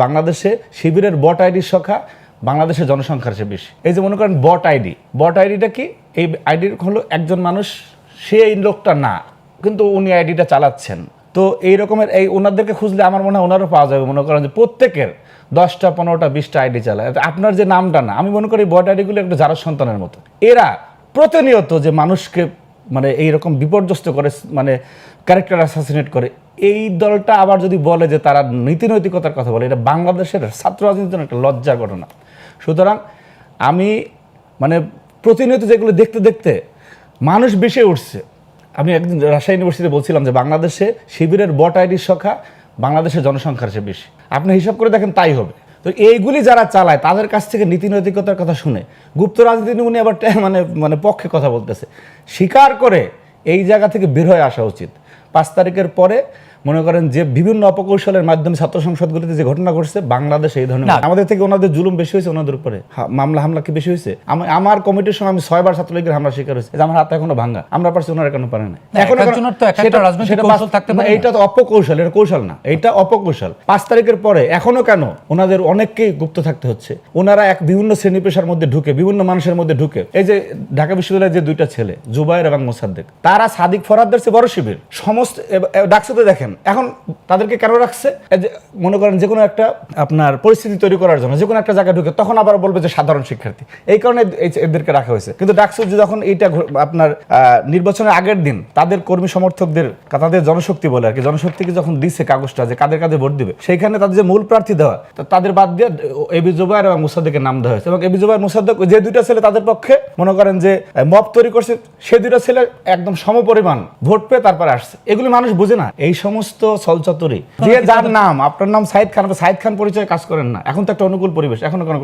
বাংলাদেশে শিবিরের বট আইডির সংখ্যা বাংলাদেশের জনসংখ্যার চেয়ে বেশি। এই যে মনে করেন বট আইডিটা কি? এই আইডির হলো একজন মানুষ, সে এই লোকটা না, কিন্তু উনি আইডিটা চালাচ্ছেন। তো এই রকমের এই ওনাদেরকে খুঁজলে আমার মনে হয় ওনারও পাওয়া যাবে। মনে করেন যে প্রত্যেকের 10টা 15টা 20টা আইডি চালায়, আপনার যে নামটা না। আমি মনে করি বট আইডিগুলো একটা যারা সন্তানের মতো, এরা প্রতিনিয়ত যে মানুষকে মানে এইরকম বিপর্যস্ত করে, মানে ক্যারেক্টার অ্যাসাসিনেট করে। এই দলটা আবার যদি বলে যে তারা নীতি নৈতিকতার কথা বলে, এটা বাংলাদেশের ছাত্র রাজনীতির জন্য একটা লজ্জার ঘটনা। সুতরাং আমি মানে প্রতিনিয়ত যেগুলো দেখতে দেখতে মানুষ বেশি উঠছে। আমি একদিন রাজশাহী ইউনিভার্সিটিতে বলছিলাম যে বাংলাদেশে শিবিরের বট আইডির সংখ্যা বাংলাদেশের জনসংখ্যার চেয়ে বেশি। আপনি হিসাব করে দেখেন তাই হবে। তো এইগুলি যারা চালায় তাদের কাছ থেকে নীতি নৈতিকতার কথা শুনে গুপ্ত রাজনীতি উনি আবার মানে পক্ষে কথা বলতেছে, স্বীকার করে এই জায়গা থেকে বের হয়ে আসা উচিত। 5 তারিখের পরে মনে করেন যে বিভিন্ন অপকৌশলের মাধ্যমে ছাত্র সংসদগুলিতে যে ঘটনা ঘটছে, বাংলাদেশ এই ধরনের আমাদের থেকে ওনাদের জুলুম বেশি হয়েছে, ওনাদের উপরে মামলা হামলা কি বেশি হয়েছে? আমার কমিটির সঙ্গে আমি 6 বার ছাত্রলীগের হামলা শিকার হয়েছে, আমার হাত এখনো ভাঙা। আমরা পারছি, ওনারা কেন পারে না? এইটা তো অপকৌশল, এটা কৌশল না, এটা অপকৌশল। 5 তারিখের পরে এখনো কেন ওনাদের অনেককেই গুপ্ত থাকতে হচ্ছে? ওনারা বিভিন্ন শ্রেণী পেশার মধ্যে ঢুকে, বিভিন্ন মানুষের মধ্যে ঢুকে, এই যে ঢাকা বিশ্ববিদ্যালয়ের যে 2টা ছেলে জুবায়ের এবং মোসাদ্দেক, তারা সাদিক ফরহাদের চেয়ে বড় শিবির। সমস্ত ডাকসুতে দেখেন এখন তাদেরকে কেন রাখছে? মনে করেন যে কোনো একটা আপনার পরিস্থিতি তৈরি করার জন্য যে কোনো একটা জায়গায় ঢুকে তখন আবার বলবে যে সাধারণ শিক্ষার্থী, এই কারণে এদেরকে রাখা হয়েছে। কিন্তু ডাকসু যখন এইটা আপনার নির্বাচনের আগের দিন তাদের কর্মী সমর্থকদের, তাদের জনশক্তি বলে আর কি, জনশক্তিকে যখন দিচ্ছে কাগজটা যে কাদের কাদের ভোট দিবে, সেইখানে তাদের যে মূল প্রার্থী দেওয়া, তাদের বাদ দিয়ে এবি জুবায়ের এবং মুসাদ্দেকের নাম দেওয়া হয়েছে। এবং এবি জুবায়ের মুসাদ্দেক যে 2টা ছেলে তাদের পক্ষে মনে করেন যে মব তৈরি করছে, সে 2টা ছেলে একদম সমপরিমাণ ভোট পেয়ে তারপরে আসছে। এগুলি মানুষ বুঝে না। এই সমস্ত ছলচাতুরি, যে যার নাম, আপনার নাম সাইদ খান, সাইদ খান পরিচয়ে কাজ করেন না। এখন তো একটা অনুকূল পরিবেশ, এখনো কোনো